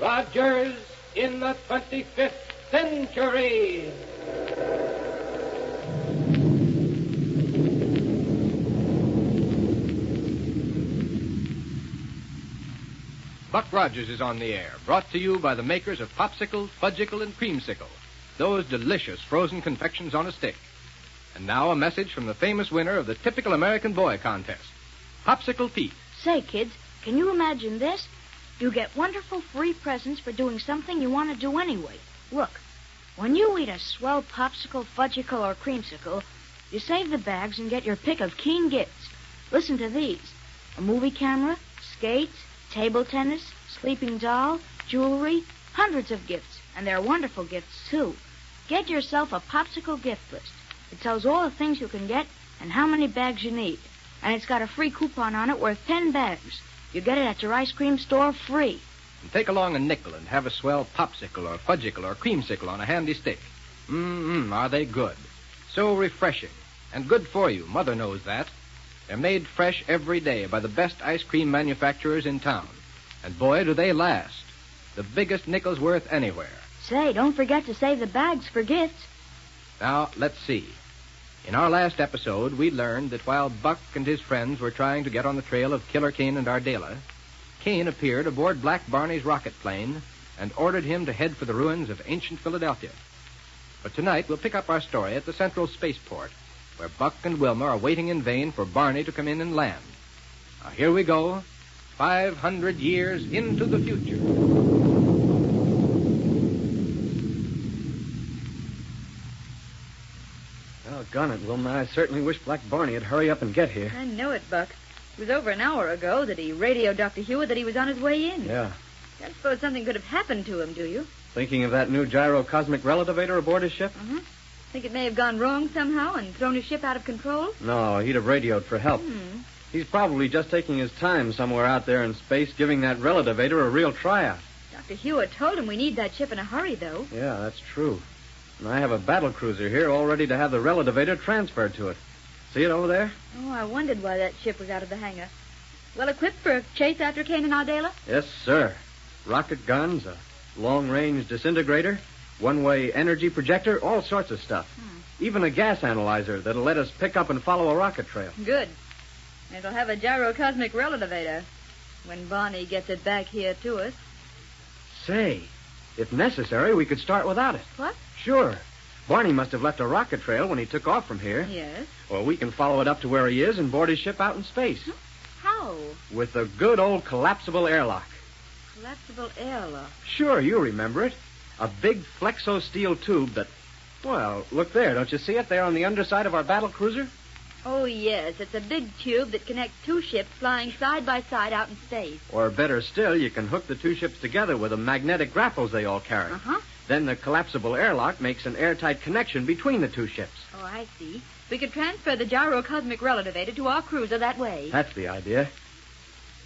Rogers in the 25th century. Buck Rogers is on the air, brought to you by the makers of Popsicle, Fudgicle, and Creamsicle, those delicious frozen confections on a stick. And now a message from the famous winner of the Typical American Boy contest, Popsicle Pete. Say, kids, can you imagine this? You get wonderful free presents for doing something you want to do anyway. Look, when you eat a swell popsicle, fudgicle, or creamsicle, you save the bags and get your pick of keen gifts. Listen to these. A movie camera, skates, table tennis, sleeping doll, jewelry, hundreds of gifts. And they're wonderful gifts, too. Get yourself a popsicle gift list. It tells all the things you can get and how many bags you need. And it's got a free coupon on it worth 10 bags. You get it at your ice cream store free. And take along a nickel and have a swell popsicle or fudgicle or creamsicle on a handy stick. Are they good? So refreshing. And good for you. Mother knows that. They're made fresh every day by the best ice cream manufacturers in town. And boy, do they last. The biggest nickel's worth anywhere. Say, don't forget to save the bags for gifts. Now, let's see. In our last episode, we learned that while Buck and his friends were trying to get on the trail of Killer Kane and Aardala, Kane appeared aboard Black Barney's rocket plane and ordered him to head for the ruins of ancient Philadelphia. But tonight, we'll pick up our story at the Central Spaceport, where Buck and Wilma are waiting in vain for Barney to come in and land. Now, here we go, 500 years into the future. Doggone it, Wilma. I certainly wish Black Barney would hurry up and get here. I know it, Buck. It was over an hour ago that he radioed Dr. Heur that he was on his way in. Yeah. Don't suppose something could have happened to him, do you? Thinking of that new Gyro cosmic relativator aboard his ship? Uh-huh. Think it may have gone wrong somehow and thrown his ship out of control? No, he'd have radioed for help. He's probably just taking his time somewhere out there in space, giving that relativator a real tryout. Dr. Heur told him we need that ship in a hurry, though. Yeah, that's true. And I have a battle cruiser here all ready to have the relativator transferred to it. See it over there? Oh, I wondered why that ship was out of the hangar. Well equipped for a chase after Kane and Aardala? Yes, sir. Rocket guns, a long-range disintegrator, one-way energy projector, all sorts of stuff. Even a gas analyzer that'll let us pick up and follow a rocket trail. Good. It'll have a gyro cosmic relativator when Barney gets it back here to us. Say, if necessary, we could start without it. What? Sure. Barney must have left a rocket trail when he took off from here. Yes. Well, we can follow it up to where he is and board his ship out in space. How? With a good old collapsible airlock. Collapsible airlock? Sure, you remember it. A big flexo steel tube that... Well, look there. Don't you see it there on the underside of our battle cruiser? Oh, yes. It's a big tube that connects two ships flying side by side out in space. Or better still, you can hook the two ships together with the magnetic grapples they all carry. Uh-huh. Then the collapsible airlock makes an airtight connection between the two ships. Oh, I see. We could transfer the gyro cosmic relativator to our cruiser that way. That's the idea.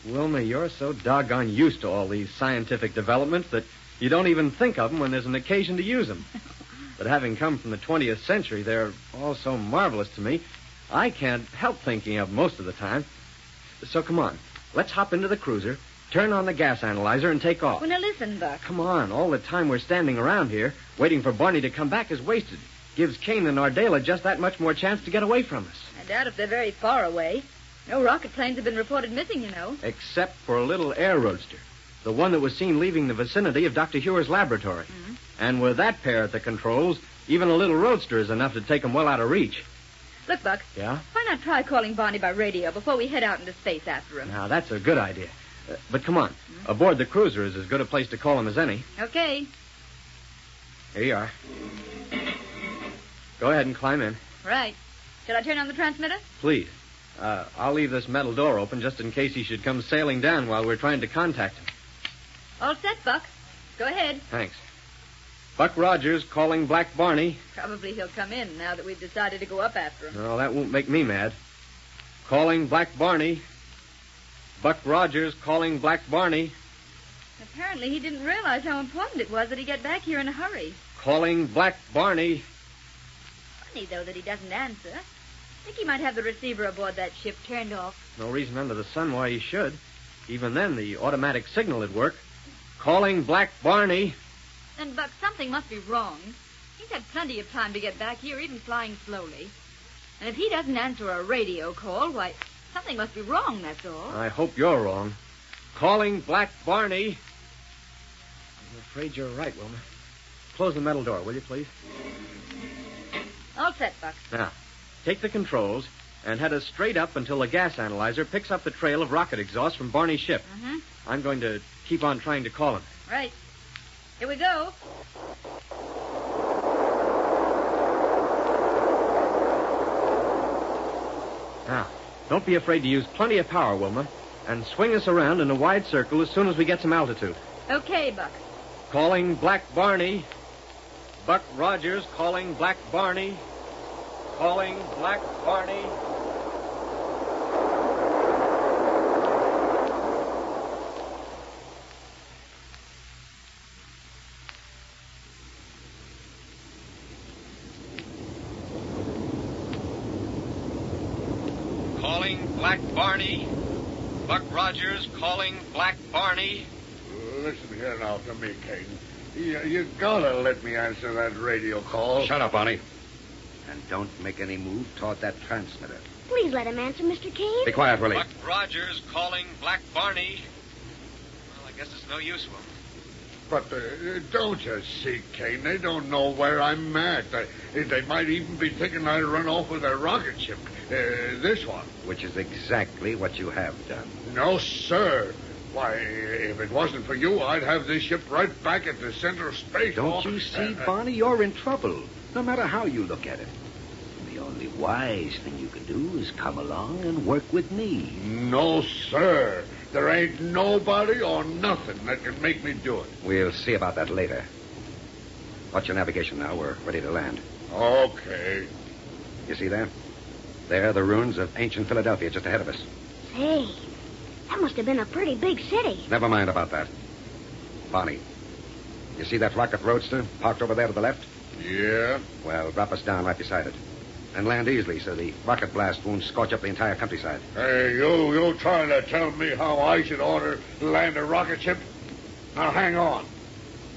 Wilma, you're so doggone used to all these scientific developments that you don't even think of them when there's an occasion to use them. But having come from the 20th century, they're all so marvelous to me, I can't help thinking of most of the time. So come on, let's hop into the cruiser, turn on the gas analyzer, and take off. Well, now listen, Buck. Come on, all the time we're standing around here, waiting for Barney to come back is wasted. Gives Kane and Aardala just that much more chance to get away from us. I doubt if they're very far away. No rocket planes have been reported missing, you know. Except for a little air roadster. The one that was seen leaving the vicinity of Dr. Heur's laboratory. Mm-hmm. And with that pair at the controls, even a little roadster is enough to take them well out of reach. Look, Buck. Yeah? Why not try calling Barney by radio before we head out into space after him? Now, that's a good idea. But come on. Aboard the cruiser is as good a place to call him as any. Okay. Here you are. Go ahead and climb in. Right. Shall I turn on the transmitter? Please. I'll leave this metal door open just in case he should come sailing down while we're trying to contact him. All set, Buck. Go ahead. Thanks. Buck Rogers calling Black Barney. Probably he'll come in now that we've decided to go up after him. No, that won't make me mad. Calling Black Barney. Buck Rogers calling Black Barney. Apparently he didn't realize how important it was that he get back here in a hurry. Calling Black Barney. Funny, though, that he doesn't answer. I think he might have the receiver aboard that ship turned off. No reason under the sun why he should. Even then, the automatic signal would work. Calling Black Barney. Then, Buck, something must be wrong. He's had plenty of time to get back here, even flying slowly. And if he doesn't answer a radio call, why, something must be wrong, that's all. I hope you're wrong. Calling Black Barney. I'm afraid you're right, Wilma. Close the metal door, will you, please? All set, Buck. Now, take the controls and head us straight up until the gas analyzer picks up the trail of rocket exhaust from Barney's ship. Mm-hmm. I'm going to keep on trying to call him. Right. Here we go. Now, don't be afraid to use plenty of power, Wilma, and swing us around in a wide circle as soon as we get some altitude. Okay, Buck. Calling Black Barney. Buck Rogers calling Black Barney. Calling Black Barney. Calling Black Barney. Buck Rogers calling Black Barney. Listen here now to me, Kane. You gotta let me answer that radio call. Shut up, Barney. And don't make any move toward that transmitter. Please let him answer, Mr. Kane. Be quiet, Willie. Buck Rogers calling Black Barney. Well, I guess it's no use, Will. But don't you see, Kane? They don't know where I'm at. They might even be thinking I run off with a rocket ship. This one. Which is exactly what you have done. No, sir. Why, if it wasn't for you, I'd have this ship right back at the center of space. Don't you see, Barney? You're in trouble, no matter how you look at it. The only wise thing you can do is come along and work with me. No, sir. There ain't nobody or nothing that can make me do it. We'll see about that later. Watch your navigation now. We're ready to land. Okay. You see there? There are the ruins of ancient Philadelphia just ahead of us. Say, that must have been a pretty big city. Never mind about that. Barney, you see that rocket roadster parked over there to the left? Yeah? Well, drop us down right beside it. And land easily so the rocket blast won't scorch up the entire countryside. Hey, you trying to tell me how I should order to land a rocket ship? Now, hang on.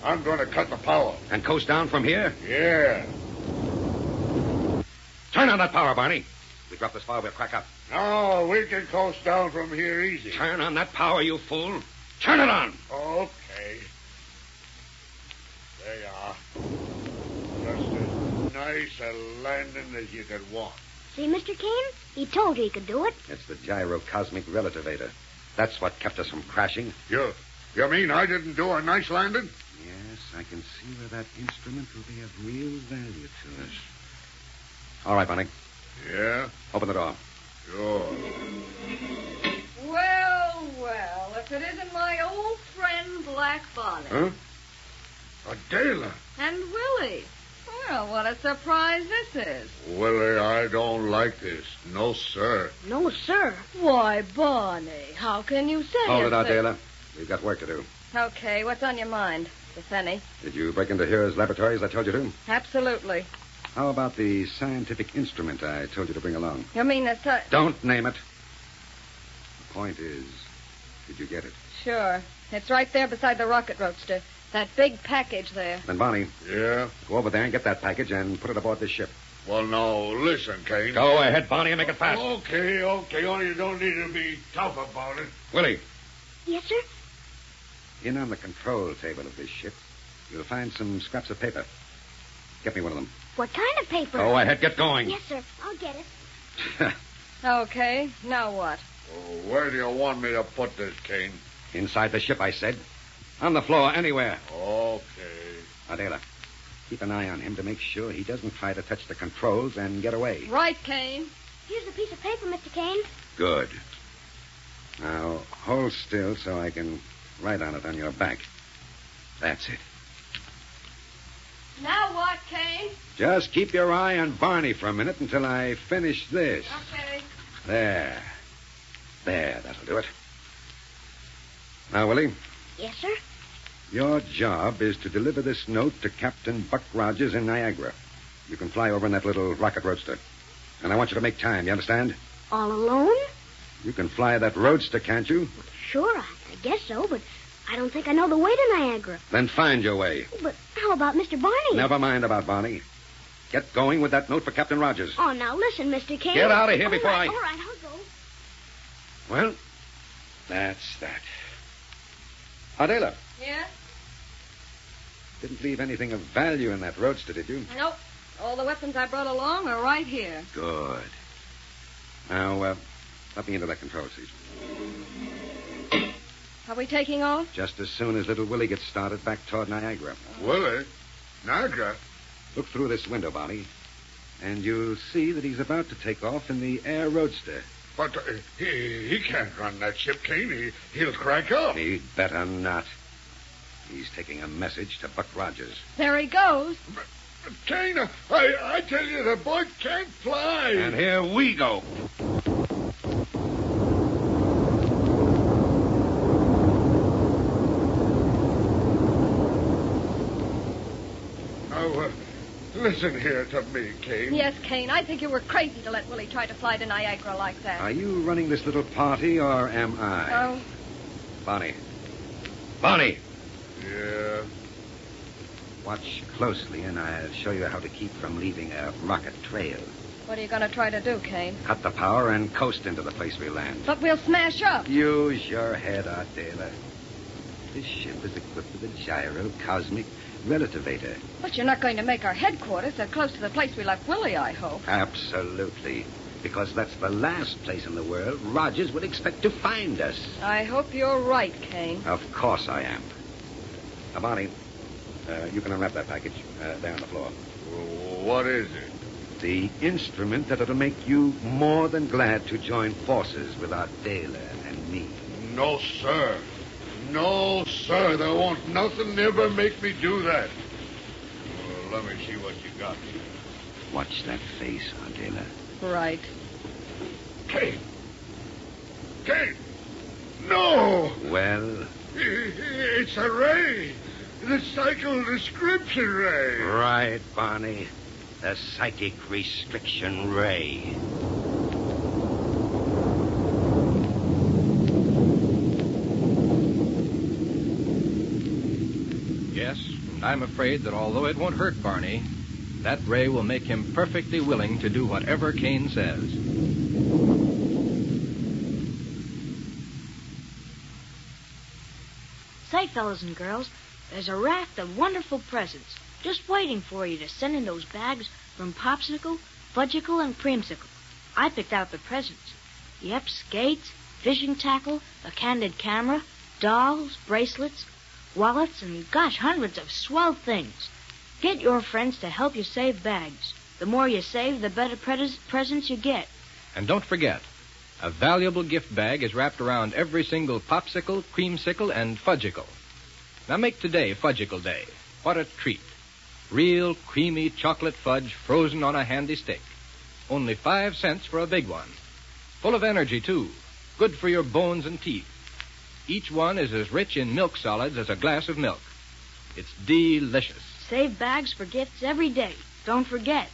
I'm going to cut the power. And coast down from here? Yeah. Turn on that power, Barney. We drop this far, we'll crack up. No, we can coast down from here easy. Turn on that power, you fool. Turn it on. Okay. There you are. Just as nice a landing as you could want. See, Mr. Kane? He told you he could do it. It's the Gyro cosmic relativator. That's what kept us from crashing. You mean I didn't do a nice landing? Yes, I can see where that instrument will be of real value to us. All right, Barney. Yeah? Open the door. Sure. Well, if it isn't my old friend Black Barney. Huh? Aardala. And Willie. Well, what a surprise this is. Willie, I don't like this. No, sir. No, sir. Why, Barney, how can you say Hold it, a thing- Aardala. We've got work to do. Okay, what's on your mind, if any? Did you break into Heur's laboratory as I told you to? Absolutely. How about the scientific instrument I told you to bring along? You mean the Don't name it. The point is, did you get it? Sure. It's right there beside the rocket roadster. That big package there. Then, Barney, Yeah? go over there and get that package and put it aboard this ship. Well, now, listen, Kane. Go ahead, Barney, and make it fast. Okay. Only you don't need to be tough about it. Willie, Yes, sir? in on the control table of this ship, you'll find some scraps of paper. Get me one of them. What kind of paper? Go ahead, get going. Yes, sir. I'll get it. Okay, now what? Oh, where do you want me to put this, Kane? Inside the ship, I said. On the floor, anywhere. Okay. Aardala, keep an eye on him to make sure he doesn't try to touch the controls and get away. Right, Kane. Here's the piece of paper, Mr. Kane. Good. Now, hold still so I can write on it on your back. That's it. Now what, Kane? Just keep your eye on Barney for a minute until I finish this. Okay. There, that'll do it. Now, Willie, Yes, sir? your job is to deliver this note to Captain Buck Rogers in Niagara. You can fly over in that little rocket roadster. And I want you to make time, you understand? All alone? You can fly that roadster, can't you? Sure, I guess so, but I don't think I know the way to Niagara. Then find your way. But how about Mr. Barney? Never mind about Barney. Get going with that note for Captain Rogers. Oh, now listen, Mr. Kane. Get out of here before All right, I'll go. Well, that's that. Ardala, Yeah? didn't leave anything of value in that roadster, did you? Nope. All the weapons I brought along are right here. Good. Now, let me into that control seat. Are we taking off? Just as soon as little Willie gets started back toward Niagara. Willie? Niagara? Look through this window, Barney, and you'll see that he's about to take off in the air roadster. But he can't run that ship, Kane. He'll crack up. He'd better not. He's taking a message to Buck Rogers. There he goes. Kane, I tell you, the boy can't fly. And here we go. Now, listen here to me, Kane. Yes, Kane, I think you were crazy to let Willie try to fly to Niagara like that. Are you running this little party, or am I? Oh. Barney. Barney! Yeah? Watch closely, and I'll show you how to keep from leaving a rocket trail. What are you going to try to do, Kane? Cut the power and coast into the place we land. But we'll smash up. Use your head, Aardala. This ship is equipped with a gyro cosmic relativator. But you're not going to make our headquarters that close to the place we left Willie, I hope. Absolutely. Because that's the last place in the world Rogers would expect to find us. I hope you're right, Kane. Of course I am. Now, Barney, you can unwrap that package there on the floor. What is it? The instrument that'll make you more than glad to join forces with Aardala and me. No, sir. No, sir. There won't nothing ever make me do that. Well, let me see what you got. Watch that face, Aardala. Right. Kane! Kane! No! Well? It's a ray. The cycle description ray. Right, Barney. The psychic restriction ray. Yes, and I'm afraid that although it won't hurt Barney, that ray will make him perfectly willing to do whatever Kane says. Say, fellas and girls, there's a raft of wonderful presents just waiting for you to send in those bags from Popsicle, Fudgicle, and Creamsicle. I picked out the presents. Yep, skates, fishing tackle, a candid camera, dolls, bracelets, wallets, and, gosh, hundreds of swell things. Get your friends to help you save bags. The more you save, the better presents you get. And don't forget, a valuable gift bag is wrapped around every single Popsicle, Creamsicle, and Fudgicle. Now make today Fudgicle Day. What a treat. Real creamy chocolate fudge frozen on a handy stick. Only 5 cents for a big one. Full of energy, too. Good for your bones and teeth. Each one is as rich in milk solids as a glass of milk. It's delicious. Save bags for gifts every day. Don't forget.